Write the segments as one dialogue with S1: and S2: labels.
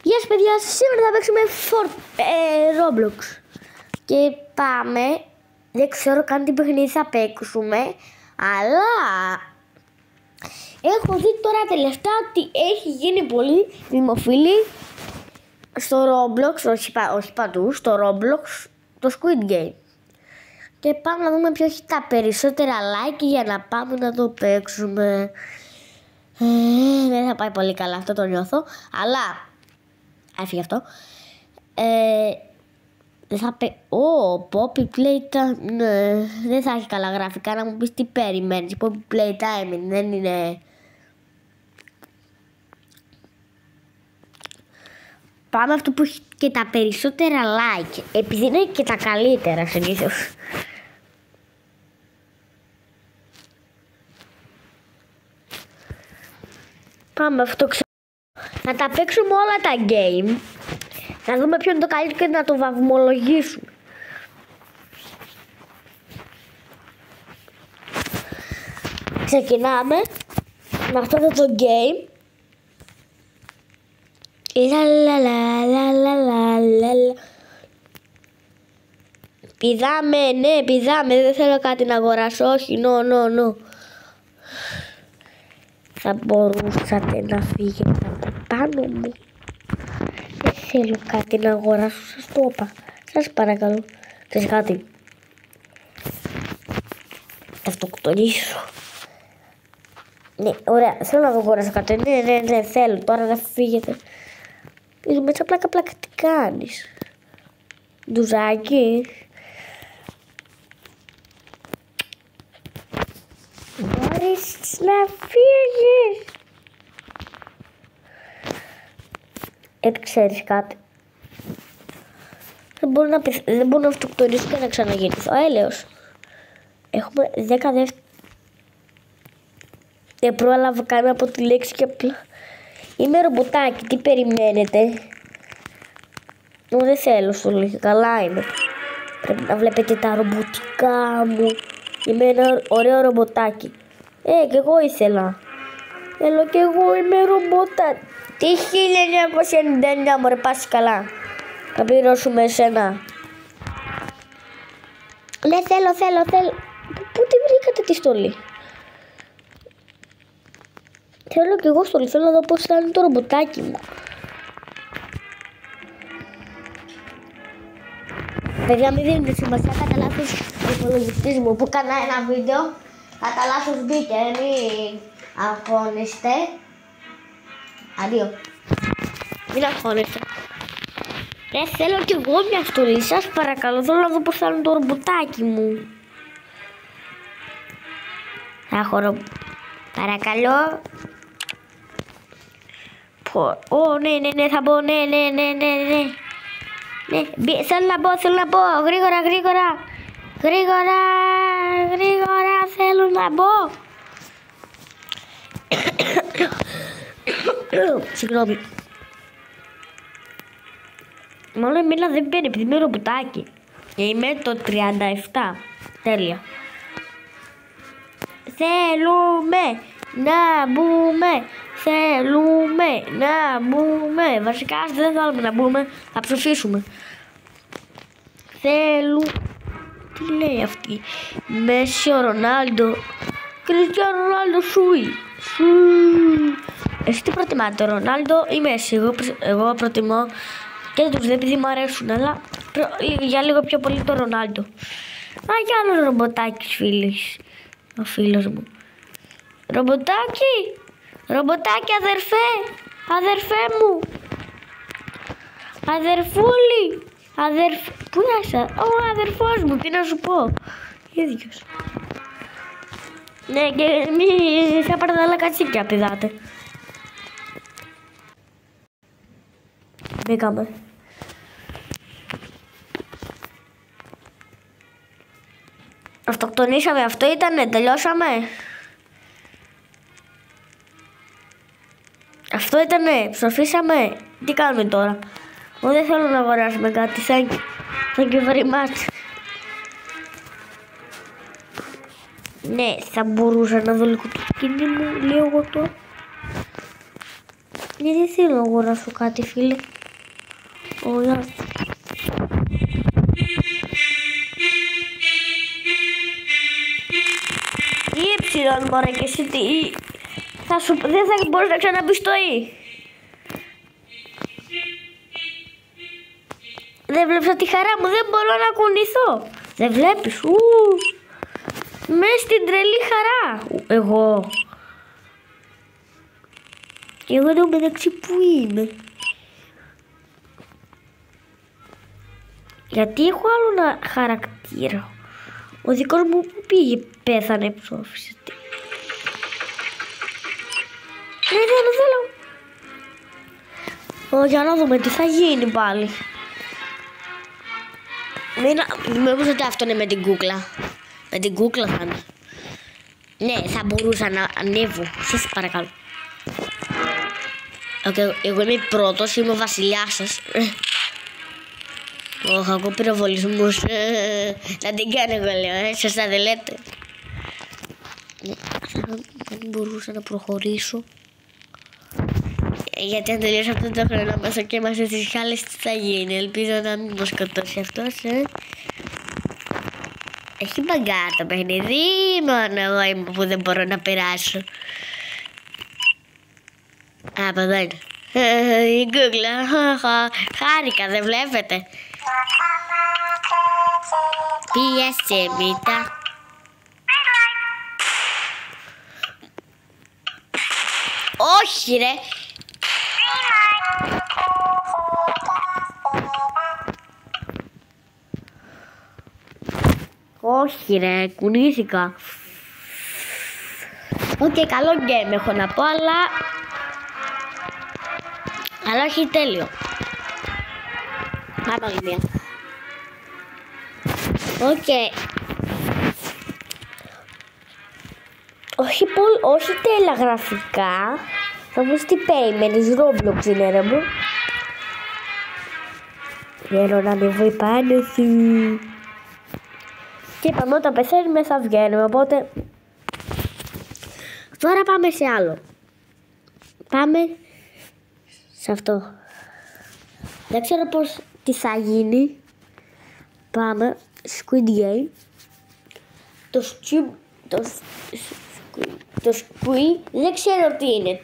S1: Γεια σας παιδιά, σήμερα θα παίξουμε Roblox. Και πάμε, δεν ξέρω καν τι παιχνίδι θα παίξουμε, αλλά έχω δει τώρα τελευταία ότι έχει γίνει πολύ δημοφιλή στο Roblox, όχι παντού, στο Roblox, το Squid Game. Και πάμε να δούμε ποιο έχει τα περισσότερα like για να πάμε να το παίξουμε. Δεν θα πάει πολύ καλά, αυτό το νιώθω, αλλά έφυγε αυτό. Δεν θα πει. Poppy Playtime. Ναι, δεν θα έχει καλά γραφικά. Να μου πεις τι περιμένεις. Poppy Playtime δεν είναι. Πάμε αυτό που έχει και τα περισσότερα like. Επειδή είναι και τα καλύτερα συνήθως. Πάμε αυτό να τα παίξουμε όλα τα game. Να δούμε ποιο είναι το καλύτερο και να το βαθμολογήσουμε. Ξεκινάμε με αυτό το game. Πηδάμε, ναι, πηδάμε. Δεν θέλω κάτι να αγοράσω. Όχι, no. Θα μπορούσατε να φύγετε από πάνω μου. Δεν θέλω κάτι να αγοράσω, σας το είπα. Σας παρακαλώ. Θες κάτι? Θα αυτοκτονήσω. Ναι, ωραία. Θέλω να αγοράσω κάτι. Ναι, θέλω. Τώρα να φύγετε. Είσαι μέσα πλάκα, τι κάνεις? Ντουζάκι. Μπορείς να φύγεις? Ξέρεις κάτι? Δεν μπορώ να αυτοκτονήσω και να ξαναγεννηθώ. Έλεος. Έχουμε 10 δεύτερα. Δεν πρόλαβα καν από τη λέξη και απλά. Είμαι ρομποτάκι, τι περιμένετε? Δεν θέλω στο λίγο, καλά είμαι. Πρέπει να βλέπετε τα ρομποτικά μου. Είμαι ένα ωραίο ρομποτάκι. Κι εγώ ήθελα. Θέλω κι εγώ, είμαι ρομποτάκι. Τι 1999 μωρέ, πας καλά. Θα πληρώσουμε εσένα. Ναι, θέλω. Πού τη βρήκατε τη στολή? Θέλω κι εγώ στολή, θέλω να δω πώς θα είναι το ρομποτάκι μου. Παιδιά, μην δίνετε σημασία, κατά λάθος ο υπολογιστής μου που κάνα ένα βίντεο, κατά λάθος μπήκε, μην αγχώνεστε. Αντίο. Μην αγχώνεστε. Θέλω κι εγώ μια στολή, σας παρακαλώ, θέλω να δω πώς θα είναι το ρομποτάκι μου. Θα έχω παρακαλώ. Ναι, θα μπω, ναι. Ναι, θέλω να μπω, γρήγορα, θέλω να μπω. Συγγνώμη. Μόνο εμένα δεν μπαίνει επειδή είμαι ρομποτάκι. Είμαι το 37. Τέλεια. Θέλουμε να μπούμε. Βασικά δεν θέλουμε να μπούμε, θα ψηφίσουμε. Τι λέει αυτή? Μέση ο Ρονάλντο. Κριστιάνο Ρονάλντο σούι. Εσύ τι προτιμάτε, Ρονάλντο ή Μέση? Εγώ προτιμώ και τους δύο επειδή μου αρέσουν, αλλά για λίγο πιο πολύ το Ρονάλντο. Για άλλος ρομποτάκης ο φίλος μου. Ρομποτάκι αδερφέ μου. Αδερφούλη. Πού είσαι? Ο αδερφός μου, τι να σου πω. Ίδιος. Ναι, και μη θα πάρετε άλλα κατσίκια πηδάτε. Μπήκαμε. Αυτοκτονήσαμε, αυτό ήτανε, τελειώσαμε. Αυτό ήτανε, ψοφήσαμε. Τι κάνουμε τώρα? Εγώ δεν θέλω να αγοράσουμε κάτι. Thank you very much. Ναι, θα μπορούσα να δω λίγο το σκηνή μου, λίγο το. Γιατί θέλω εγώ να σου κάτι, φίλε. Ωραία. Ή έψιλον μωρέ και εσύ τι. Δεν θα μπορείς να ξαναμπείς στο ή. Δεν βλέπεις τη χαρά μου, δεν μπορώ να κουνηθώ. Δεν βλέπεις, μες στην τρελή χαρά. Εγώ εδώ μεταξύ που είμαι. Γιατί έχω άλλο ένα χαρακτήρα. Ο δικός μου που πήγε, πέθανε, ψόφισε. Θέλω. Για να δούμε τι θα γίνει πάλι. Μήπως ότι αυτό είναι με την κούκλα. Με την κούκλα θα είναι. Ναι, θα μπορούσα να ανέβω. Σας παρακαλώ. Εγώ είμαι πρώτος, είμαι ο βασιλιάς σας. Έχω πυροβολισμούς. Να την κάνω εγώ λέω, σωστά δεν λέτε. Δεν μπορούσα να προχωρήσω. Γιατί αν τελειώσω αυτό το χρόνο μέσα και είμαστε στις χάλες, τι θα γίνει. Ελπίζω να μην μας σκοτώσει αυτός. Έχει μπαγκάρ το παιχνίδι, μόνο εγώ είμαι που δεν μπορώ να περάσω. Από εδώ είναι. Η κούκλα. Χάρηκα, δεν βλέπετε. Πίασε μήτα. Όχι ρε. Όχι ρε, κουνήθηκα. Οκ, καλό game έχω να πω, αλλά όχι τέλειο. Πάμε άλλη μία. Οκ. Όχι τέλεια γραφικά. Θα μου τι περιμένεις, Roblox είναι ρε μου. Θέλω να ανεβώ πάνω σου. Και είπαμε όταν πεθαίνουμε θα βγαίνουμε, οπότε τώρα πάμε σε άλλο. Πάμε σε αυτό. Δεν ξέρω τι θα γίνει. Πάμε Squid Game. Το Squid δεν ξέρω τι είναι.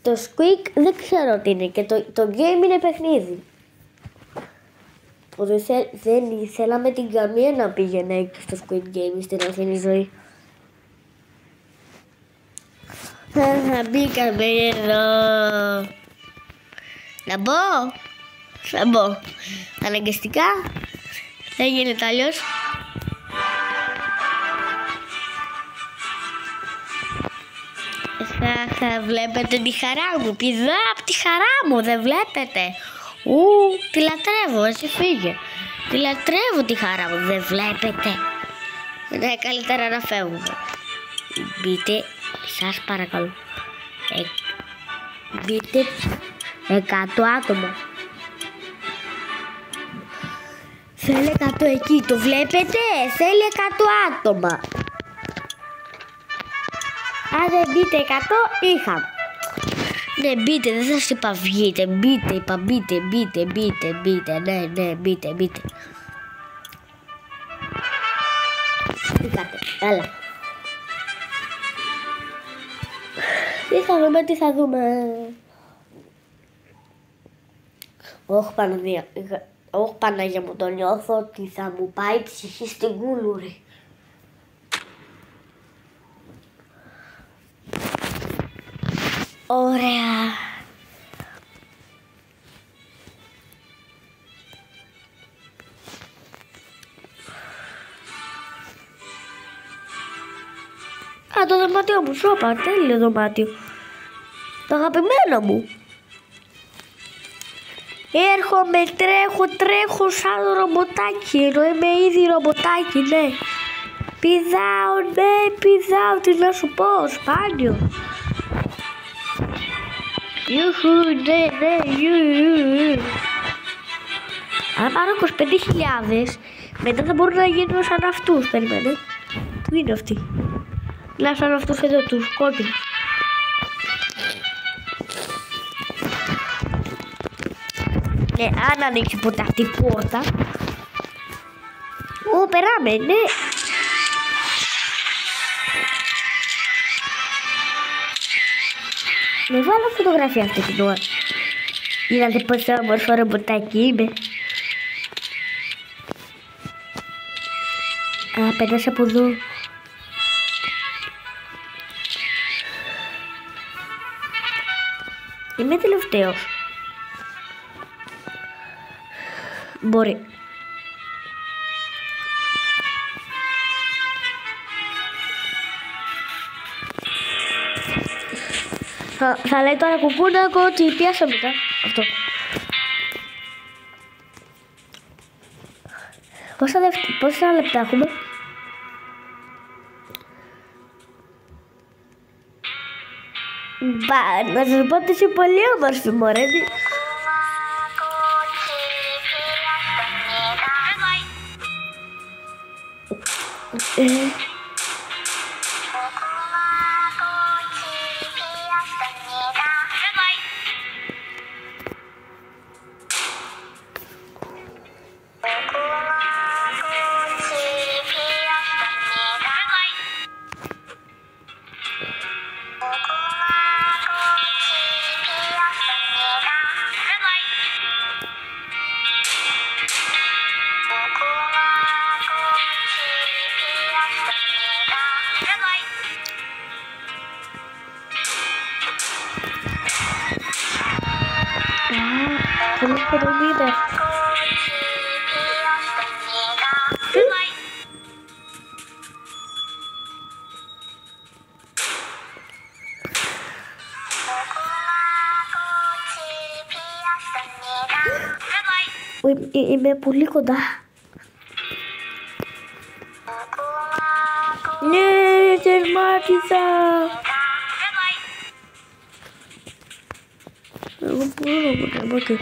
S1: Το Squid δεν ξέρω τι είναι. Και το game είναι παιχνίδι. Δεν ήθελα με την καμία να πήγαινε εκεί στο Squid Game στην αληθινή ζωή. Μπήκαμε εδώ. Να μπω. Θα μπω. Αναγκαστικά. Δεν γίνεται αλλιώς. Βλέπετε τη χαρά μου. Πηδά από τη χαρά μου. Δεν βλέπετε. Τη λατρεύω. Εσύ φύγε. Τη λατρεύω τη χαρά μου. Δεν βλέπετε. Είναι καλύτερα να φεύγουμε. Μπείτε. Σας παρακαλώ. Μπείτε 100 άτομα. Θέλει 100 εκεί. Το βλέπετε. Θέλει 100 άτομα. Αν δεν μπείτε 100 είχα. Ναι, μπείτε, δεν σας είπα βγείτε. Μπείτε, είπα μπείτε. Ναι, μπείτε. Μπήκατε, έλα. Τι θα δούμε. Όχι Παναγία μου, το νιώθω ότι θα μου πάει η ψυχή στην κούλουρη. Ωραία. Το δωμάτιο μου, σώπα, τέλειο δωμάτιο. Το αγαπημένο μου. Έρχομαι, τρέχω σαν ρομποτάκι, ενώ είμαι ήδη ρομποτάκι, ναι. Πηδάω, τι να σου πω, σπάνιο. Ναι. Αν πάρω 25.000, μετά θα μπορούν να γίνουν σαν αυτούς, περιμένε. Πού είναι αυτοί? Να σαν αυτούς εδώ τους κόκκινους. αν ανοίξει ποτέ αυτή η πόρτα. Ω, περάμε, ναι. Με βάλω φωτογραφία αυτή την ώρα. Είδατε πόσο όμορφο ρομποτάκι είμαι. Α, πέρασε από εδώ. Είμαι τελευταίος. Μπορεί. Θα λέει τώρα κουκούνακο ότι πιάσα μετά. Αυτό. Πόσα λεπτά έχουμε? Να σας πω ότι είσαι πολύ όμορφη, μωρέ. Είμαι πολύ κοντά. Ναι, τερμάτισα. Εγώ μπορώ να πω.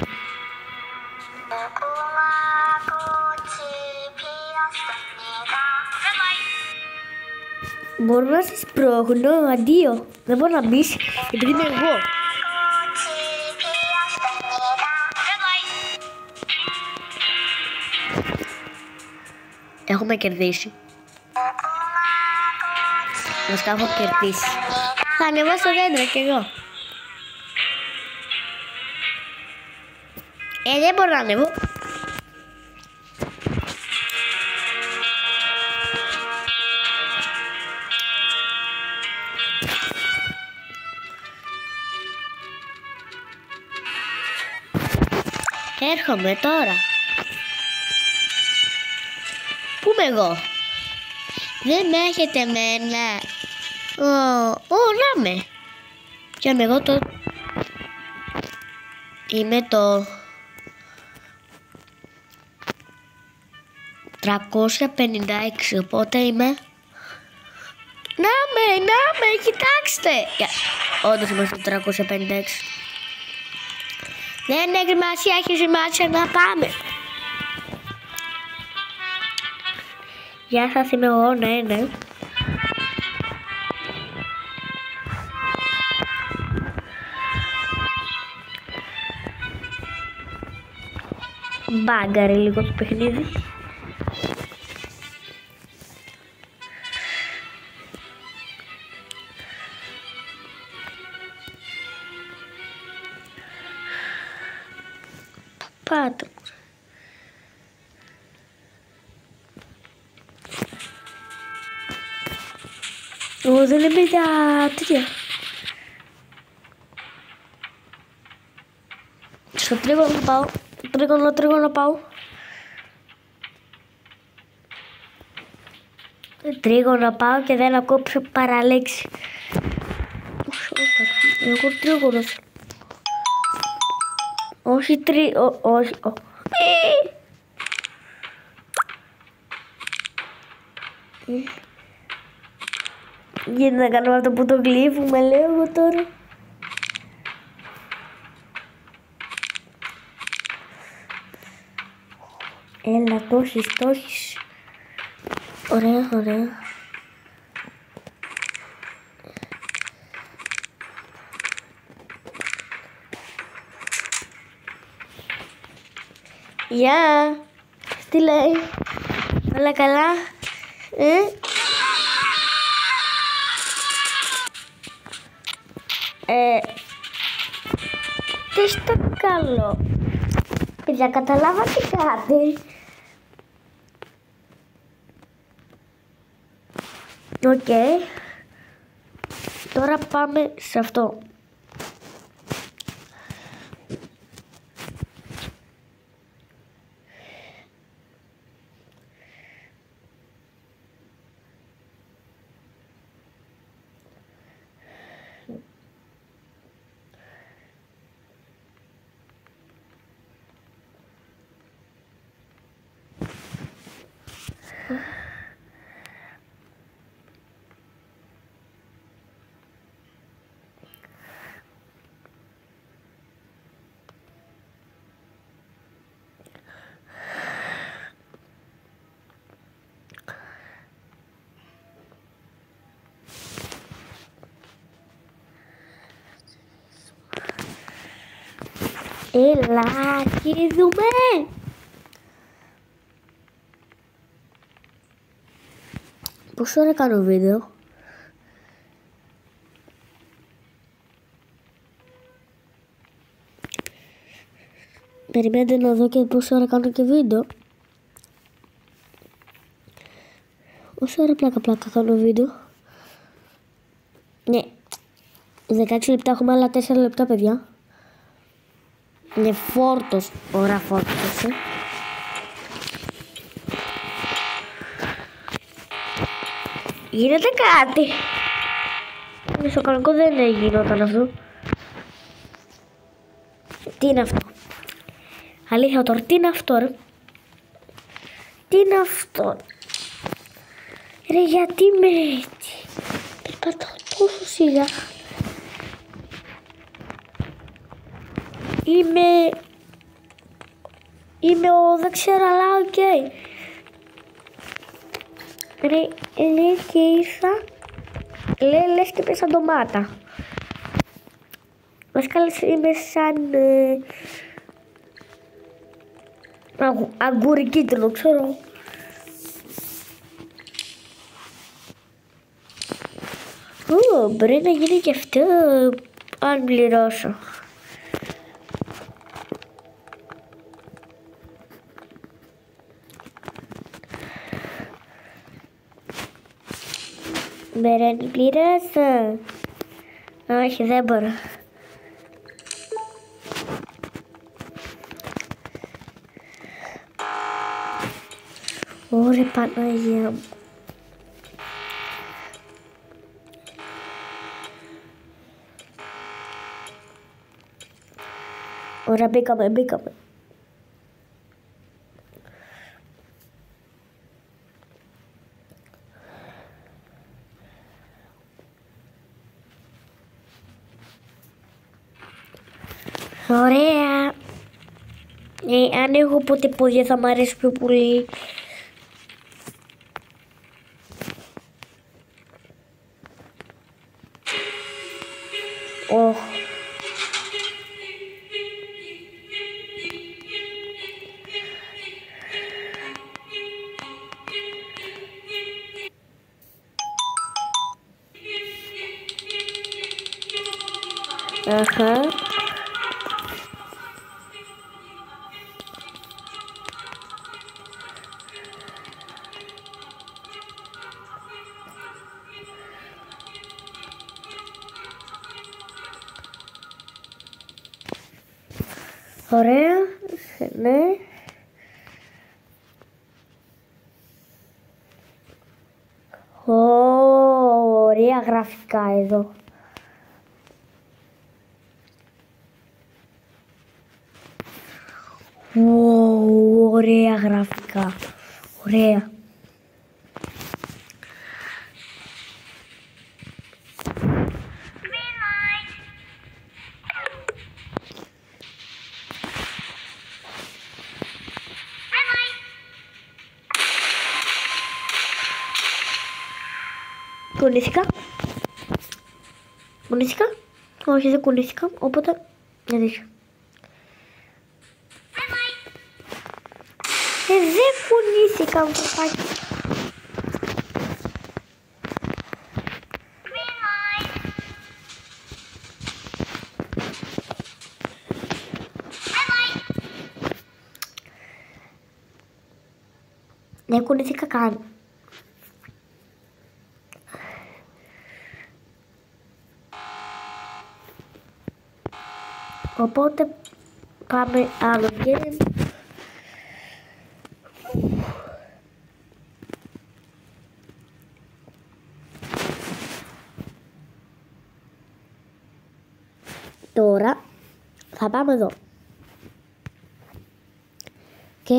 S1: Μπορώ να σας πρόχνω, αντίο. Δεν μπορώ να μπεις, επειδή είμαι εγώ. Έχουμε κερδίσει. Βασικά έχω κερδίσει. Θα ανεβώ στο δέντρο κι εγώ. Δεν μπορώ να ανεβώ. Έρχομαι τώρα. Πού είμαι εγώ? Δεν με έχετε εμένα. Να με. Κι είμαι εγώ το... Είμαι το... 356, οπότε είμαι... Να με, κοιτάξτε! Όντως είμαστε το 356. Δεν έχει σημασία, έχει σημασία να πάμε. Γεια σας, είμαι εγώ, ναι. Μπάγκαρε λίγο το παιχνίδι. Πάτε. Εγώ δεν είμαι για τέτοια. Στο τρίγωνο πάω. Τρίγωνο πάω. Τρίγωνο πάω και δεν ακόψω παραλέξη. Εγώ τρίγωνο. Όχι όχι. Γιατί να κάνουμε αυτό που το γλύφουμε, λέω εγώ τώρα. Έλα, το έχεις. Ωραία. Γεια. Τι λέει? Όλα καλά? Τι στο καλό? Παιδιά, καταλάβατε κάτι? Οκ. Τώρα πάμε σε αυτό. Έλα και δούμε. Πόσο ώρα κάνω βίντεο? Περιμένετε να δω και πόσο ώρα κάνω και βίντεο. Όσο ώρα πλάκα κάνω βίντεο? Ναι, 16 λεπτά, έχουμε άλλα 4 λεπτά, παιδιά. Είναι φόρτος, ώρα φόρτος, Γίνεται κάτι. Στο κανονικό δεν γινόταν αυτό. Τι είναι αυτό? Αλήθεια τώρα, τι είναι αυτό ρε? Τι είναι αυτό? Ρε, γιατί με έτσι? Περπατάω τόσο σιγά. Είμαι ο δεν ξέρω, αλλά οκ. Ρε, λες και ήρθα. Λες και πέσα ντομάτα. Βασικά είμαι σαν αγκούρι κίτρινο, ξέρω. Μπορεί να γίνει και αυτό αν πληρώσω. Μπερένι, πληρώσω. Όχι, δεν μπορώ. Ωρε Παναγία μου. Ωραία, μπήκαμε. Ωραία. Αν έχω ποτέ πόδια θα μ' αρέσει πιο πολύ. Αχα. Ωραία, ναι. Ωραία γραφικά εδώ. Ωραία γραφικά. Ωραία. Κουνήθηκα. Όχι, δεν κουνήθηκα, οπότε δεν δείξω. Δεν κουνήθηκα μου το πάκι. Δεν κουνήθηκα καν. Οπότε πάμε άλλο game. Τώρα θα πάμε εδώ. Και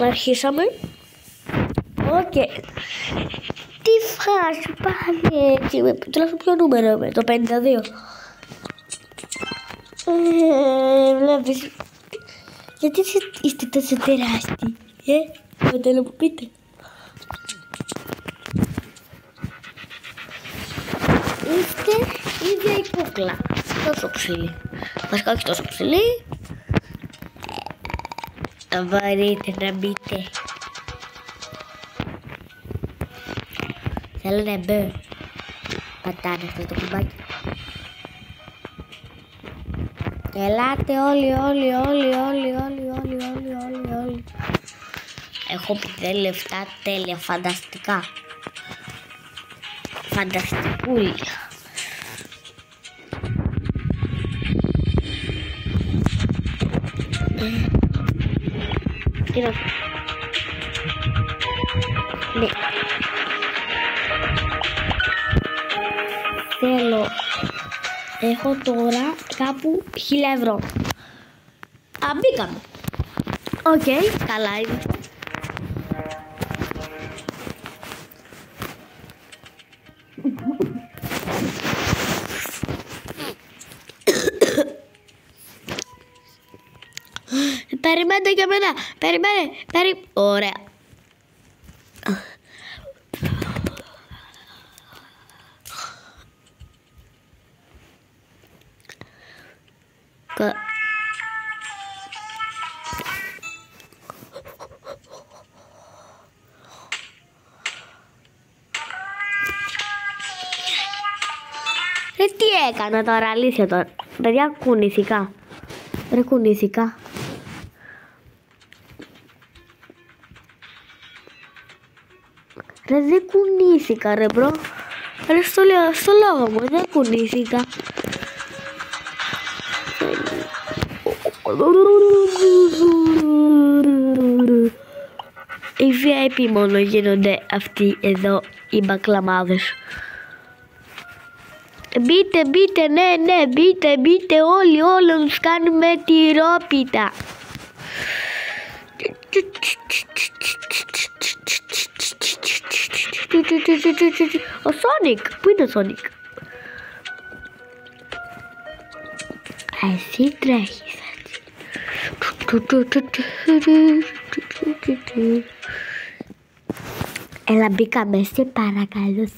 S1: αρχίσαμε. Οκ. Τι φάση πάλι έτσι. Τουλάχιστον ποιο νούμερο είμαι, το 52. Βλέπεις. Γιατί είστε τόσο τεράστιοι. Θέλετε να μου πείτε. Είστε ίδια η κούκλα. Τόσο ψηλή. Βασικά όχι τόσο ψηλή. Αν μπορείτε να μπείτε. Θέλω να μπω. Πατάνε αυτό το κουμπάκι. Ελάτε όλοι. Έχω πει λεφτά τέλεια, φανταστικά. Φανταστικούλια. Κοίτα. Ναι. Θέλω. Έχω τώρα κάπου 1.000 ευρώ. Μπήκαμε. Οκ, καλά είναι. Περιμένετε για μένα. Ωραία. Τι έκανα τώρα, αλήθεια τώρα. Παιδιά, κουνήθηκα. Ρε κουνήθηκα. Ρε δεν κουνήθηκα ρε μπρο. Ρε στο λόγο μου δεν κουνήθηκα. Οι VIP μόνο γίνονται αυτοί εδώ οι μπακλαμάδες. Μπείτε, ναι, μπείτε όλοι να τους κάνουμε τη ρόπιτα. Ο Sonic, πού είναι ο Sonic? Εσύ τρέχεις έτσι. Έλα μπήκαμε, σε παρακαλώ.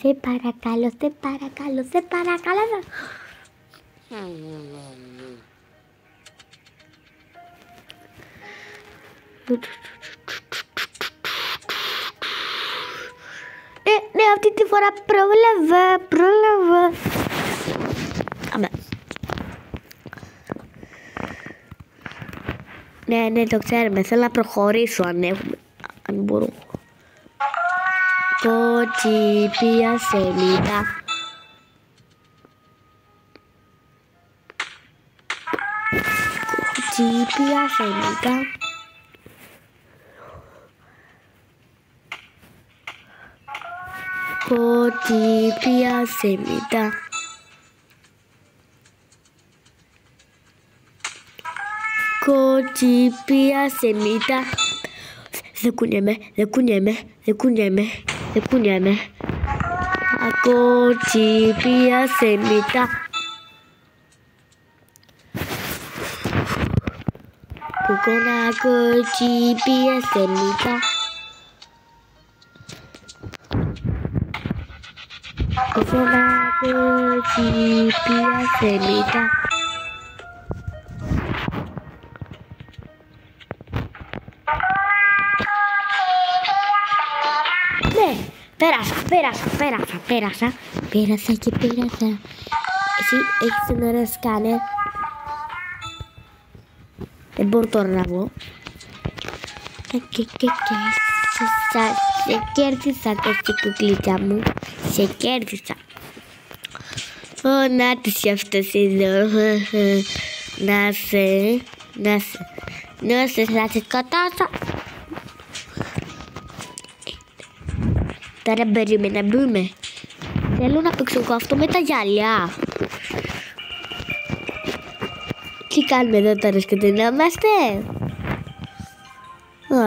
S1: Ναι, αυτή τη φορά πρόλαβα. Αμέ. Ναι, το ξέρουμε. Θέλω να προχωρήσω αν μπορώ. Κότσι πια σελίδα. Κότσι πια σελίδα. Κότσι πια σελίδα. Κοτσίπια σε μύτα. Δεν κουνιέμαι, δεν κουνιέμαι, δεν κουνιέμαι, δεν κουνιέμαι. Κοτσίπια σε μύτα. Κουκόνα κοτσίπια σε μύτα. Κουκόνα κοτσίπια σε μύτα. Ναι, πέρασα και πέρασα. Εσύ έχεις ένα ωραίο σκάνερ. Δεν μπορώ τώρα να βγω. Σε κέρδισα και στην κουκλίτσα μου. Σε κέρδισα. Να της αυτός εδώ. Να σε θα σε σκοτώσω. Τώρα μπορούμε να μπούμε. Θέλω να παίξω αυτό με τα γυαλιά. Τι κάνουμε εδώ τώρα, σκοτεινόμαστε?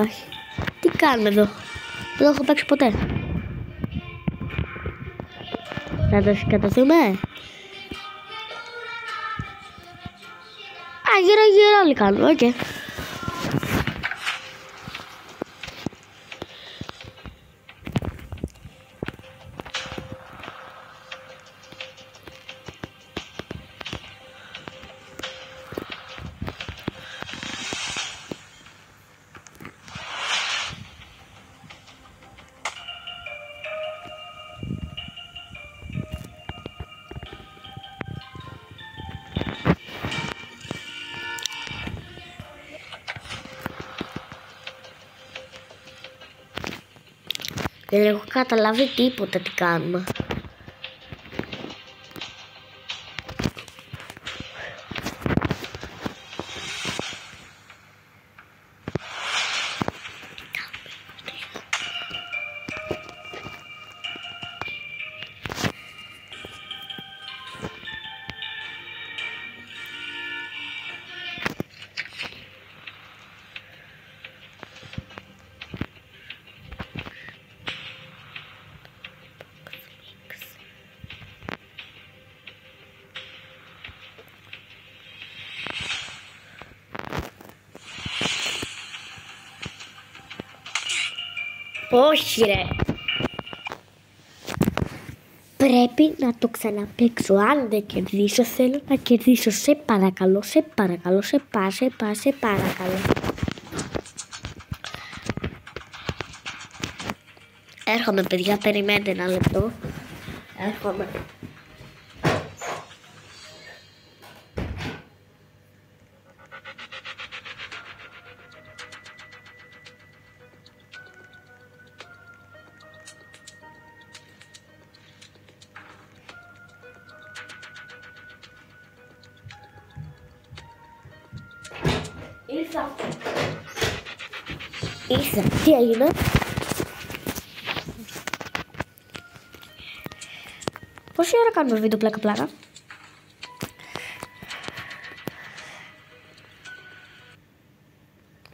S1: Όχι. Τι κάνουμε εδώ? Δεν έχω παίξει ποτέ. Θα το σκοτωθούμε? Γύρω όλοι κάνουμε, οκ. Δεν έχω καταλάβει τίποτα τι κάνουμε. Όχι ρε. Πρέπει να το ξαναπαίξω. Αν δεν κερδίσω, θέλω να κερδίσω. Σε παρακαλώ, σε παρακαλώ, σε παρακαλώ. Έρχομαι παιδιά, περιμένετε ένα λεπτό. Έρχομαι. Ήρθα. Τι έγινε? Πόση ώρα κάνουμε βίντεο πλάκα?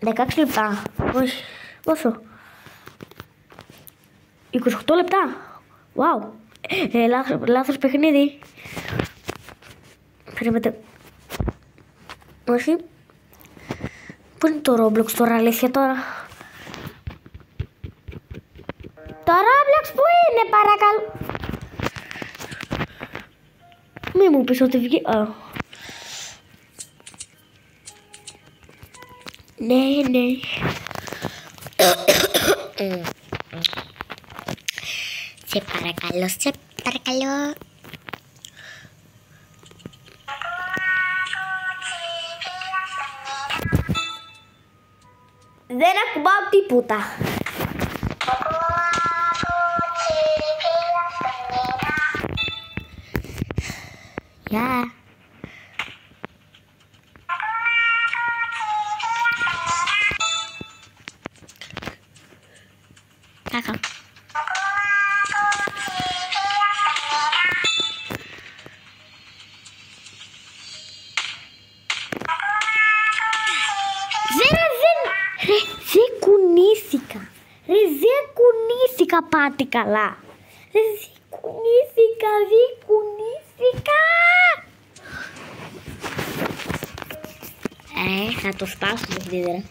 S1: «16 λεπτά». Όχι. Πόσο? 28 λεπτά. Wow. Λάθος παιχνίδι. Περίμενε. Όχι. Πού είναι το Roblox τώρα, αλήθεια τώρα? Το Roblox που είναι, παρακαλώ? Μη μου πεις ότι βγει... Ναι. Σε παρακαλώ. Δεν ακουμπάω τίποτα. Γεια. Κάκα. κουνήθηκα πάτη καλά. Κουνήθηκα. Θα το σπάσω το παιχνίδι.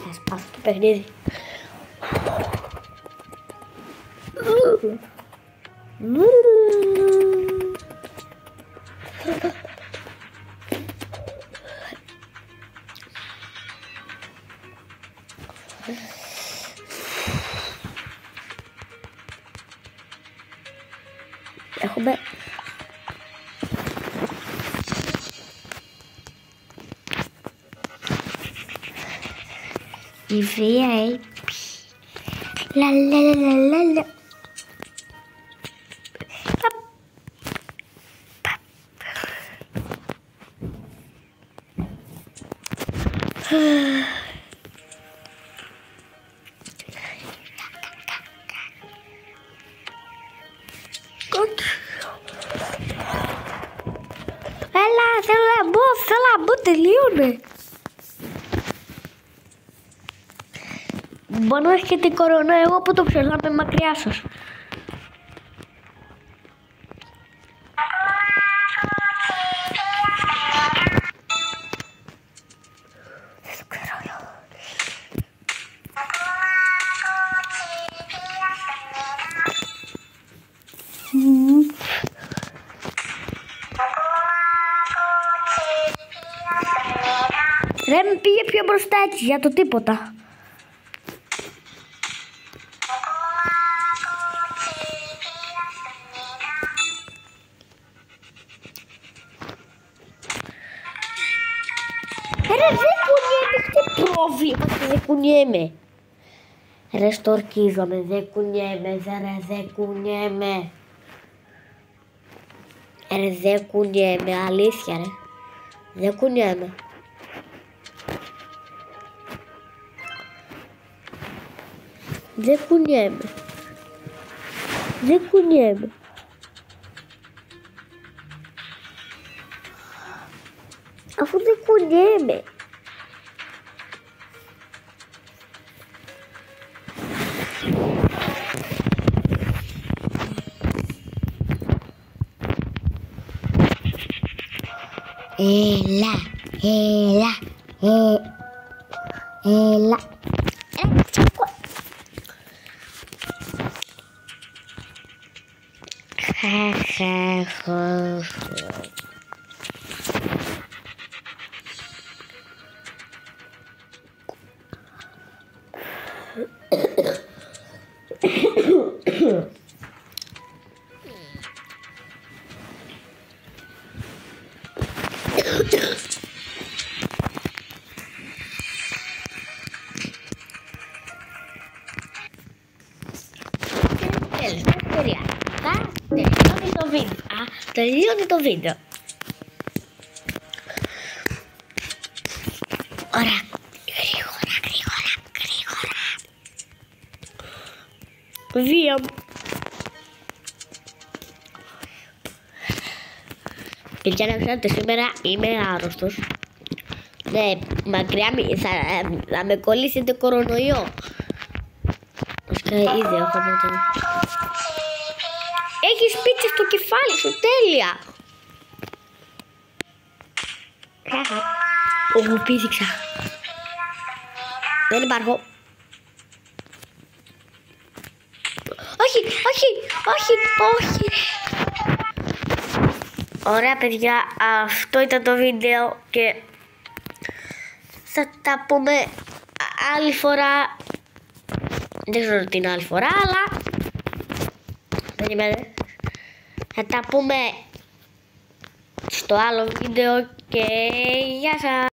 S1: Θα σπάσω το παιχνίδι. Έχουμε η VIP. Λα. Έλα, θέλω να μπω, τελείωνε. Μπορεί να έχετε κορονοϊό, εγώ από το ξέρω, να είμαι μακριά σας. Ρε, με πήγε πιο μπροστά έτσι για το τίποτα. Ρε, δεν κουνιέμαι, τι πρόβλημα, δεν κουνιέμαι. Ρε, στορκίζομαι, δεν κουνιέμαι, δεν κουνιέμαι. Ρε, δεν κουνιέμαι, αλήθεια ρε. Δεν κουνιέμαι. Δεν κουνιέμαι. Δεν κουνιέμαι. Αφού δεν κουνιέμαι. Έλα. Τελειώνει το βίντεο. Ωραία. Γρήγορα. Βία. Παιδιά, να ξέρετε, σήμερα είμαι άρρωστος. Ναι, μακριά θα με κολλήσετε κορονοϊό. Ήδη έχω μόνο. Έχεις πίτσα στο κεφάλι σου, τέλεια! Ω, πήδηξα. Δεν υπάρχω. Όχι. Ωραία παιδιά, αυτό ήταν το βίντεο και θα τα πούμε άλλη φορά. Δεν ξέρω την άλλη φορά, αλλά περιμένετε. Θα τα πούμε στο άλλο βίντεο και γεια σας.